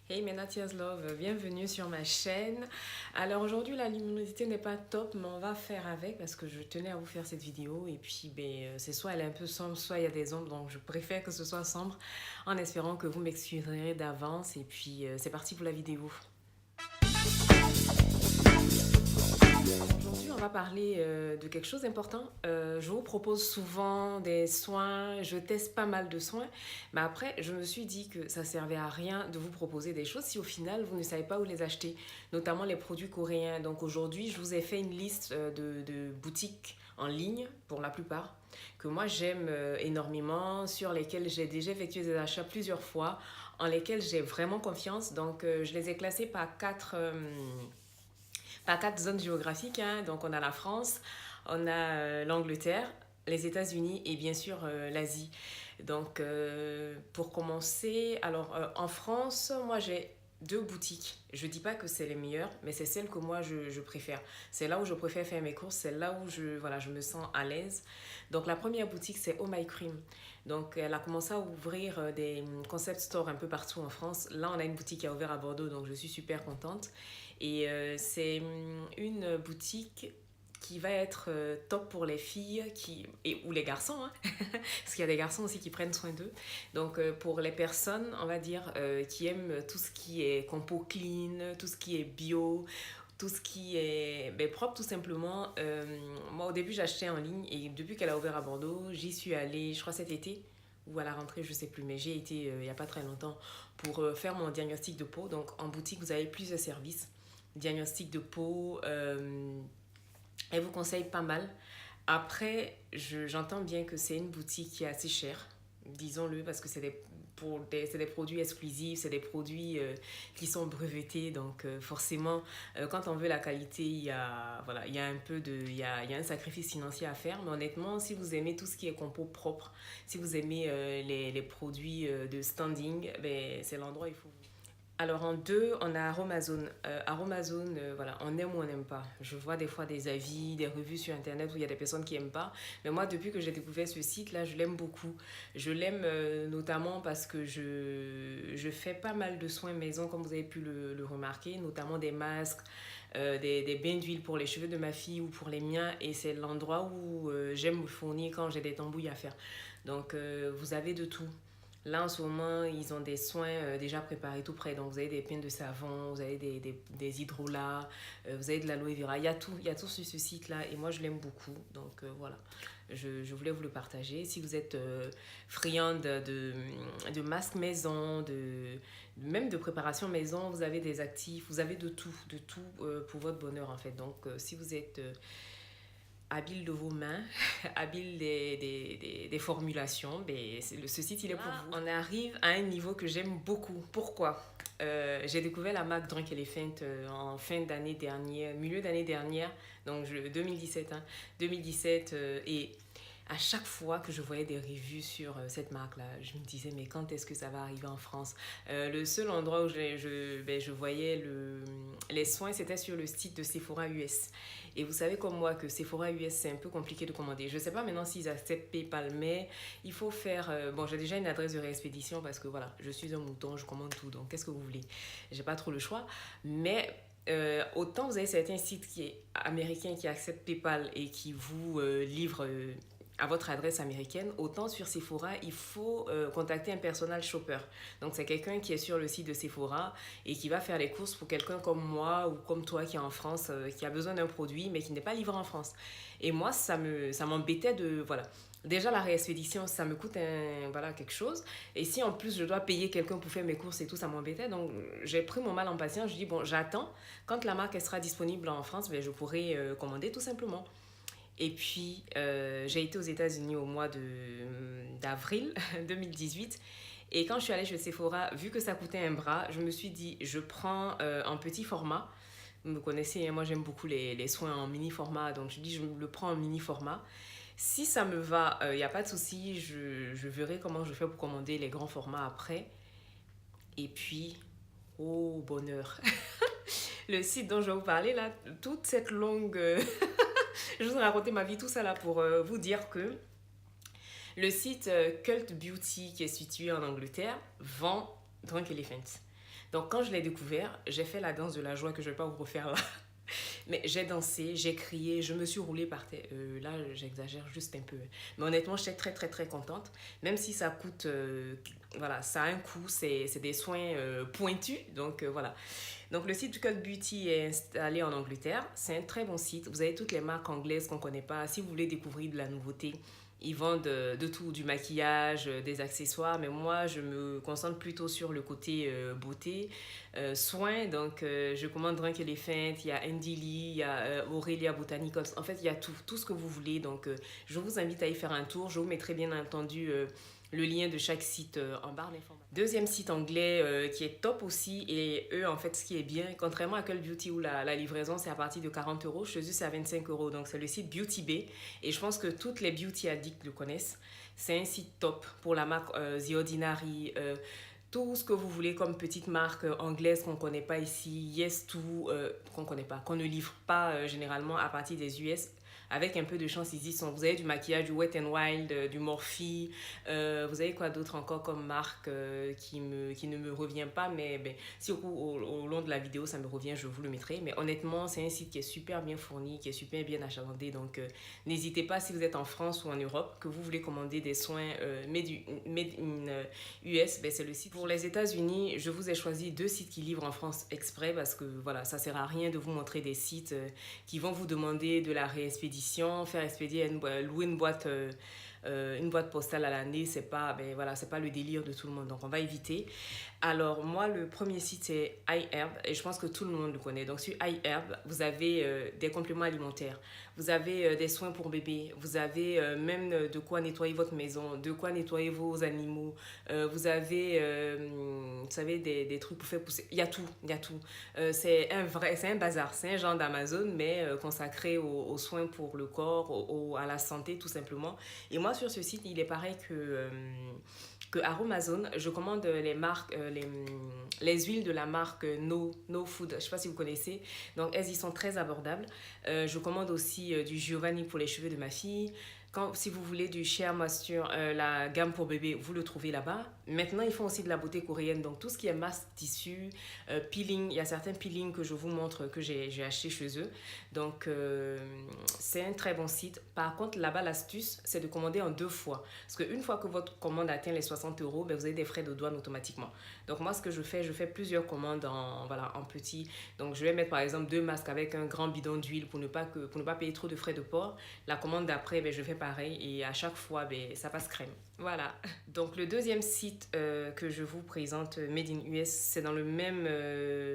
Hey Menatia's Love, bienvenue sur ma chaîne. Alors aujourd'hui la luminosité n'est pas top mais on va faire avec parce que je tenais à vous faire cette vidéo et puis c'est soit elle est un peu sombre soit il y a des ombres donc je préfère que ce soit sombre en espérant que vous m'excuserez d'avance et puis c'est parti pour la vidéo. Aujourd'hui, on va parler de quelque chose d'important. Je vous propose souvent des soins, je teste pas mal de soins, mais après, je me suis dit que ça servait à rien de vous proposer des choses si au final, vous ne savez pas où les acheter, notamment les produits coréens. Donc aujourd'hui, je vous ai fait une liste de boutiques en ligne, pour la plupart, que moi j'aime énormément, sur lesquelles j'ai déjà effectué des achats plusieurs fois, en lesquelles j'ai vraiment confiance. Donc je les ai classés par quatre zones géographiques, hein. Donc on a la France, on a l'Angleterre, les États-Unis et bien sûr l'Asie. Donc pour commencer, alors en France, moi j'ai deux boutiques. Je dis pas que c'est les meilleures, mais c'est celles que moi je préfère. C'est là où je préfère faire mes courses, c'est là où je me sens à l'aise. Donc la première boutique c'est Oh My Cream. Donc elle a commencé à ouvrir des concept stores un peu partout en France. Là on a une boutique qui a ouvert à Bordeaux, donc je suis super contente. Et c'est une boutique qui va être top pour les filles ou les garçons, hein, parce qu'il y a des garçons aussi qui prennent soin d'eux. Donc pour les personnes, on va dire, qui aiment tout ce qui est compo clean, tout ce qui est bio, tout ce qui est propre tout simplement. Moi au début j'achetais en ligne et depuis qu'elle a ouvert à Bordeaux, j'y suis allée, je crois cet été ou à la rentrée, je sais plus, mais j'ai été il n'y a pas très longtemps pour faire mon diagnostic de peau. Donc en boutique, vous avez plusieurs services. Diagnostic de peau, elle vous conseille pas mal. Après, j'entends bien que c'est une boutique qui est assez chère, disons-le, parce que c'est des produits exclusifs, c'est des produits qui sont brevetés, donc forcément, quand on veut la qualité, voilà, il y a un sacrifice financier à faire, mais honnêtement, si vous aimez tout ce qui est compo propre, si vous aimez les produits de standing, ben, c'est l'endroit où il faut. Alors en deux, on a Aromazone. Aromazone, voilà, on aime ou on n'aime pas. Je vois des fois des avis, des revues sur Internet où il y a des personnes qui n'aiment pas. Mais moi, depuis que j'ai découvert ce site-là, je l'aime beaucoup. Je l'aime notamment parce que je fais pas mal de soins maison, comme vous avez pu le remarquer, notamment des masques, des bains d'huile pour les cheveux de ma fille ou pour les miens. Et c'est l'endroit où j'aime me fournir quand j'ai des tambouilles à faire. Donc, vous avez de tout. Là, en ce moment, ils ont des soins déjà préparés tout prêt. Donc, vous avez des pains de savon, vous avez des hydrolats, vous avez de l'aloe vera. Il y a tout sur ce site-là et moi, je l'aime beaucoup. Donc, voilà, je voulais vous le partager. Si vous êtes friand de masques maison, même de préparation maison, vous avez des actifs, vous avez de tout pour votre bonheur, en fait. Donc, si vous êtes habile de vos mains, habile des formulations, ben, ce site il est pour vous. On arrive à un niveau que j'aime beaucoup. Pourquoi j'ai découvert la marque Drunk Elephant en fin d'année dernière, milieu d'année dernière, donc 2017. Hein, 2017 et à chaque fois que je voyais des reviews sur cette marque-là, je me disais, mais quand est-ce que ça va arriver en France? Le seul endroit où je voyais les soins, c'était sur le site de Sephora US. Et vous savez comme moi que Sephora US, c'est un peu compliqué de commander. Je ne sais pas maintenant s'ils acceptent PayPal, mais il faut faire... bon, j'ai déjà une adresse de réexpédition parce que voilà, je suis un mouton, je commande tout. Donc, qu'est-ce que vous voulez? J'ai pas trop le choix. Mais autant vous avez certains sites américains qui acceptent PayPal et qui vous livrent à votre adresse américaine, autant sur Sephora, il faut contacter un personal shopper. Donc, c'est quelqu'un qui est sur le site de Sephora et qui va faire les courses pour quelqu'un comme moi ou comme toi qui est en France, qui a besoin d'un produit mais qui n'est pas livré en France. Et moi, ça m'embêtait de... Voilà. Déjà, la réexpédition, ça me coûte voilà, quelque chose. Et si en plus je dois payer quelqu'un pour faire mes courses et tout, ça m'embêtait. Donc, j'ai pris mon mal en patience. Je dis, bon, j'attends. Quand la marque elle sera disponible en France, ben, je pourrai commander tout simplement. Et puis, j'ai été aux États-Unis au mois d'avril 2018. Et quand je suis allée chez Sephora, vu que ça coûtait un bras, je me suis dit, je prends un petit format. Vous me connaissez, hein, moi j'aime beaucoup les soins en mini format. Donc je dis, je le prends en mini format. Si ça me va, il n'y a pas de souci. Je verrai comment je fais pour commander les grands formats après. Et puis, oh bonheur. Le site dont je vais vous parler, là, toute cette longue... je vous ai raconté ma vie, tout ça là pour vous dire que le site Cult Beauty qui est situé en Angleterre vend Drunk Elephant. Donc quand je l'ai découvert, j'ai fait la danse de la joie que je ne vais pas vous refaire là. Mais j'ai dansé, j'ai crié, je me suis roulée par terre. Là, j'exagère juste un peu. Mais honnêtement, j'étais très, très, très contente. Même si ça coûte, voilà, ça a un coût, c'est des soins pointus. Donc, voilà. Donc, le site Cult Beauty est installé en Angleterre. C'est un très bon site. Vous avez toutes les marques anglaises qu'on ne connaît pas. Si vous voulez découvrir de la nouveauté, ils vendent de tout, du maquillage, des accessoires, mais moi, je me concentre plutôt sur le côté beauté, soins. Donc, je commande Drunk Elephant, il y a Andy Lee, il y a Aurelia Botanicals. En fait, il y a tout, tout ce que vous voulez. Donc, je vous invite à y faire un tour. Je vous mettrai bien entendu le lien de chaque site en barre d'informations. Deuxième site anglais qui est top aussi, et eux, en fait, ce qui est bien, contrairement à Cult Beauty où la livraison c'est à partir de 40 €, chez eux c'est à 25 €. Donc c'est le site Beauty Bay, et je pense que toutes les beauty addicts le connaissent. C'est un site top pour la marque The Ordinary. Tout ce que vous voulez comme petite marque anglaise qu'on ne connaît pas ici, Yes2, qu'on connaît pas, qu'on ne livre pas généralement à partir des US. Avec un peu de chance, ils y sont. Vous avez du maquillage, du Wet n Wild, du Morphe. Vous avez quoi d'autre encore comme marque qui ne me revient pas. Mais ben, si au long de la vidéo, ça me revient, je vous le mettrai. Mais honnêtement, c'est un site qui est super bien fourni, qui est super bien achalandé. Donc, n'hésitez pas si vous êtes en France ou en Europe, que vous voulez commander des soins made in US, ben, c'est le site. Pour les États-Unis, je vous ai choisi 2 sites qui livrent en France exprès parce que voilà, ça sert à rien de vous montrer des sites qui vont vous demander de la réexpédition, faire expédier, louer une boîte postale à l'année, c'est pas, ben voilà, c'est pas le délire de tout le monde, donc on va éviter. Alors moi, le premier site c'est iHerb, et je pense que tout le monde le connaît. Donc sur iHerb, vous avez des compléments alimentaires, vous avez des soins pour bébé, vous avez même de quoi nettoyer votre maison, de quoi nettoyer vos animaux, vous avez, vous savez, des trucs pour faire pousser, il y a tout, il y a tout. C'est un bazar, c'est un genre d'Amazon, mais consacré aux soins pour le corps, à la santé tout simplement. Et moi sur ce site, il est pareil que Aromazone. Je commande les marques, les huiles de la marque No Food. Je ne sais pas si vous connaissez. Donc, elles y sont très abordables. Je commande aussi du Giovanni pour les cheveux de ma fille. Si vous voulez du Shea Moisture, la gamme pour bébé, vous le trouvez là-bas. Maintenant, ils font aussi de la beauté coréenne. Donc, tout ce qui est masque, tissu, peeling. Il y a certains peelings que je vous montre que j'ai acheté chez eux. Donc, c'est un très bon site. Par contre, là-bas, l'astuce, c'est de commander en 2 fois. Parce qu'une fois que votre commande atteint les 60 €, ben, vous avez des frais de douane automatiquement. Donc, moi, ce que je fais plusieurs commandes en petit. Donc, je vais mettre par exemple 2 masques avec un grand bidon d'huile pour ne pas payer trop de frais de port. La commande d'après, ben, je fais pareil et à chaque fois, ben, ça passe crème. Voilà. Donc, le deuxième site que je vous présente, Made in US, c'est dans le même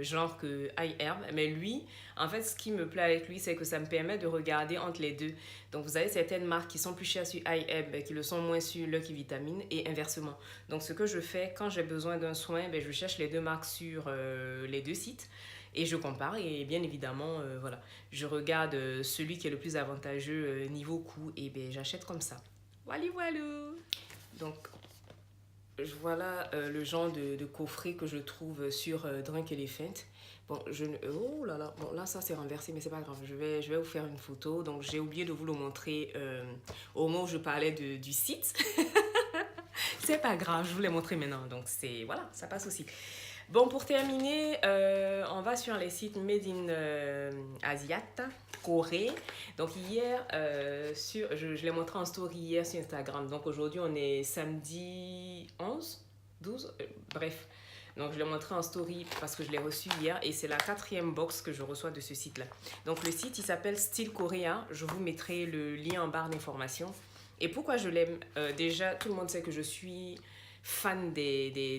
genre que iHerb. Mais lui, en fait, ce qui me plaît avec lui, c'est que ça me permet de regarder entre les deux. Donc, vous avez certaines marques qui sont plus chères sur iHerb, qui le sont moins sur Lucky Vitamine et inversement. Donc, ce que je fais, quand j'ai besoin d'un soin, ben, je cherche les 2 marques sur les 2 sites. Et je compare et bien évidemment, voilà, je regarde celui qui est le plus avantageux niveau coût et ben, j'achète comme ça. Voilà, voilà. Donc, voilà le genre de coffret que je trouve sur Drunk Elephant. Bon, oh là là, bon là ça c'est renversé, mais c'est pas grave, je vais vous faire une photo. Donc j'ai oublié de vous le montrer au moment où je parlais du site. C'est pas grave, je vous l'ai montré maintenant, donc c'est, voilà, ça passe aussi. Bon, pour terminer, on va sur les sites Made in Asiat, Corée. Donc hier, je l'ai montré en story hier sur Instagram. Donc aujourd'hui, on est samedi 11, 12, bref. Donc je l'ai montré en story parce que je l'ai reçu hier et c'est la 4e box que je reçois de ce site-là. Donc le site, il s'appelle Style Korea. Je vous mettrai le lien en barre d'informations. Et pourquoi je l'aime déjà, tout le monde sait que je suis fan des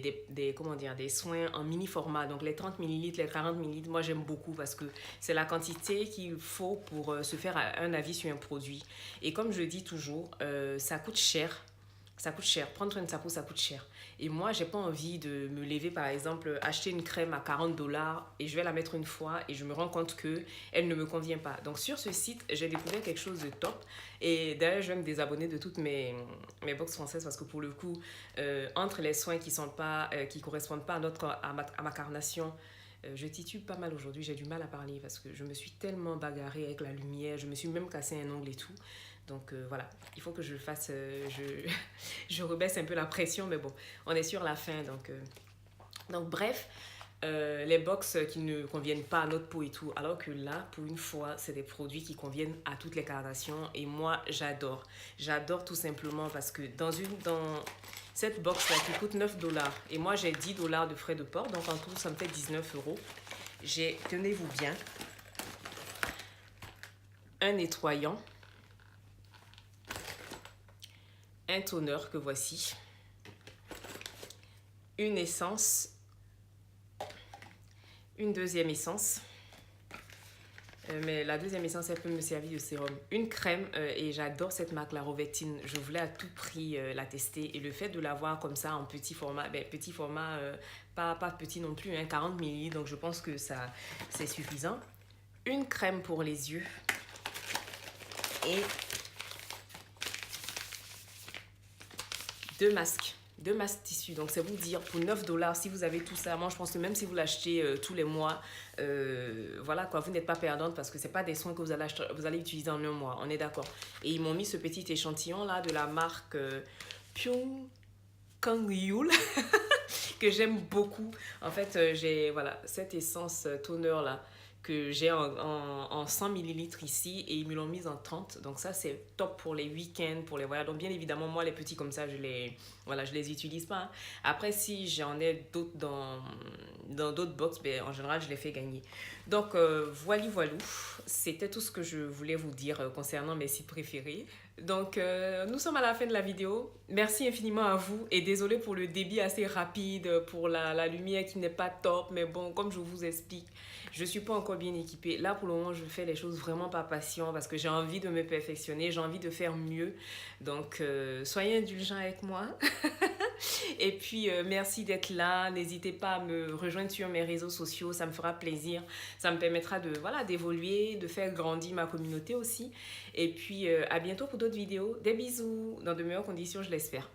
soins en mini format. Donc les 30 ml, les 40 ml, moi j'aime beaucoup parce que c'est la quantité qu'il faut pour se faire un avis sur un produit. Et comme je dis toujours, ça coûte cher. Ça coûte cher. Prendre soin de sa peau, ça coûte cher. Et moi, j'ai pas envie de me lever, par exemple, acheter une crème à 40 $ et je vais la mettre une fois et je me rends compte qu'elle ne me convient pas. Donc, sur ce site, j'ai découvert quelque chose de top. Et d'ailleurs, je vais me désabonner de toutes mes box françaises parce que pour le coup, entre les soins qui correspondent pas à ma carnation, je titube pas mal aujourd'hui, j'ai du mal à parler parce que je me suis tellement bagarrée avec la lumière, je me suis même cassé un ongle et tout. Donc voilà, il faut que je le fasse, je rebaisse un peu la pression, mais bon, on est sur la fin. Donc bref, les box qui ne conviennent pas à notre peau et tout. Alors que là, pour une fois, c'est des produits qui conviennent à toutes les carnations. Et moi, j'adore. J'adore tout simplement parce que dans cette box-là qui coûte 9 $, et moi, j'ai 10 $ de frais de port. Donc, en tout, ça me fait 19 €. J'ai, tenez-vous bien, un nettoyant, un toner que voici, une essence, une deuxième essence, mais la deuxième essence, elle peut me servir de sérum, une crème, et j'adore cette marque, la Rovectine. Je voulais à tout prix la tester, et le fait de l'avoir comme ça en petit format, petit format, pas petit non plus, hein, 40 ml, donc je pense que ça c'est suffisant. Une crème pour les yeux et deux masques tissus. Donc c'est vous dire, pour 9 $, si vous avez tout ça, moi je pense que même si vous l'achetez tous les mois, voilà quoi, vous n'êtes pas perdante parce que c'est pas des soins que vous allez utiliser en un mois, on est d'accord. Et ils m'ont mis ce petit échantillon là de la marque Pyong Kang Yul que j'aime beaucoup. En fait, j'ai voilà, cette essence toner là que j'ai en 100 ml ici, et ils me l'ont mise en 30, donc ça c'est top pour les week-ends, pour les voyages. Donc bien évidemment, moi les petits comme ça, je les utilise pas, hein. Après, si j'en ai d'autres dans d'autres box, ben, en général je les fais gagner. Donc voilou, c'était tout ce que je voulais vous dire concernant mes sites préférés. Donc nous sommes à la fin de la vidéo. Merci infiniment à vous, et désolé pour le débit assez rapide, pour la lumière qui n'est pas top, mais bon, comme je vous explique, je suis pas encore bien équipée. Là, pour le moment, je fais les choses vraiment par passion parce que j'ai envie de me perfectionner, j'ai envie de faire mieux. Donc, soyez indulgents avec moi. Et puis, merci d'être là. N'hésitez pas à me rejoindre sur mes réseaux sociaux, ça me fera plaisir. Ça me permettra d'évoluer, de faire grandir ma communauté aussi. Et puis, à bientôt pour d'autres vidéos. Des bisous, dans de meilleures conditions, je l'espère.